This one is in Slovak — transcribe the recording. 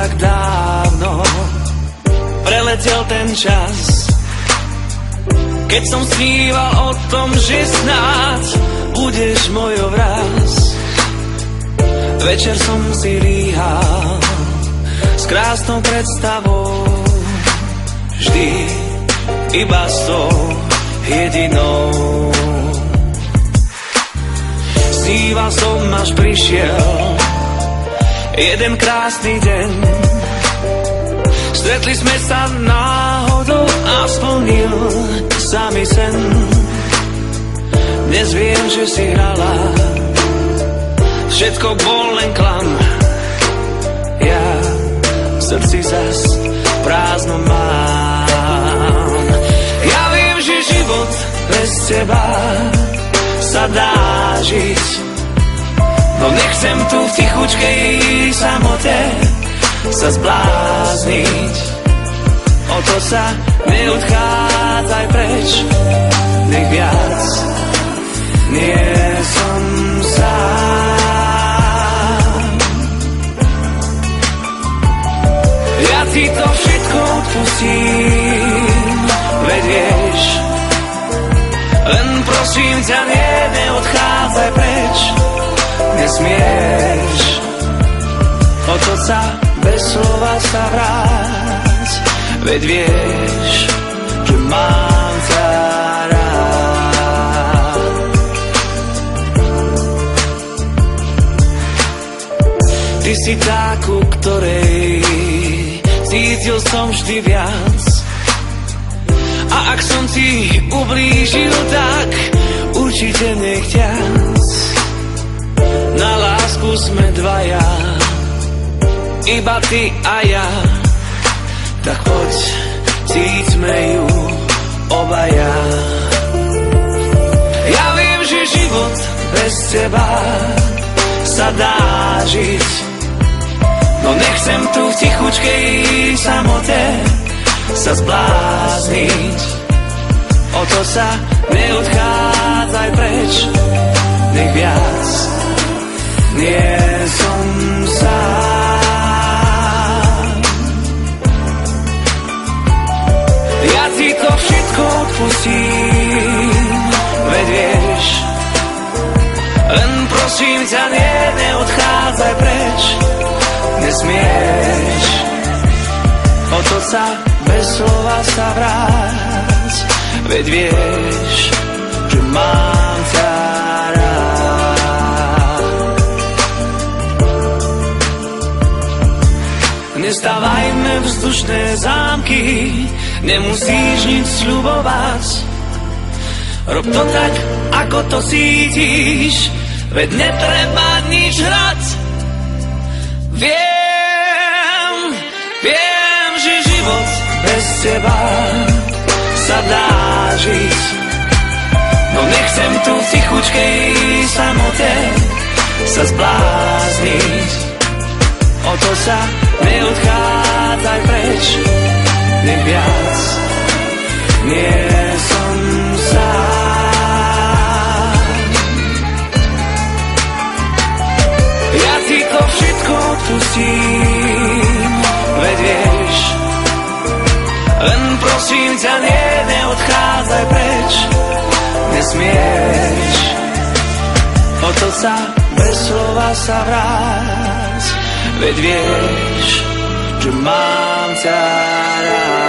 tak dávno preletel ten čas, keď som sníval o tom, že snáď budeš mojou vraz. Večer som si líhal s krásnou predstavou, vždy iba s tou jedinou. Sníval som, až prišiel jeden krásny deň. Stretli sme sa náhodou a splnil sa mi sen. Dnes viem, že si hrala, všetko bol len klam. Ja v srdci zas prázdno mám. Ja viem, že život bez teba sa dá žiť, no nechcem tu v tichučkej samote sa zblázniť. O to sa neodchádzaj preč, nech viac nie som sám. Ja ti to všetko odpustím, veď vieš, len prosím ťa, neodchádzaj preč, nesmieš otoť sa bez slova sa vráť, veď vieš, že mám ťa rád. Ty si tá, ku ktorej cítil som vždy viac, a ak som ti ublížil, tak určite nechťac. Na lásku sme dvaja, iba ty a ja, tak poď, cíťme ju obaja. Ja viem, že život bez teba sa dá žiť, no nechcem tu v tichučkej samote sa zblázniť. O to sa neodchádzaj preč, nech viac nie som sám. Ja ti to všetko odpustím, veď vieš, len prosím ťa, neodchádzaj preč, nesmieš otoť sa bez slova sa vráť, veď vieš, že mám ťa rád. Nestávajme vzdušné zámky, nemusíš nič sľubovať, rob to tak, ako to cítiš, veď netreba nič hrať. Viem, že život bez teba sa dá žiť, no nechcem tu v tichučkej samote sa zblázniť. O to sa neodchádzaj preč, nech viac nie som sám. Ja ti to všetko odpustím, veď vieš, len prosím ťa, neodchádzaj preč, nesmieš otoť sa bez slova sa vráť, veď vieš, že mám ťa rád.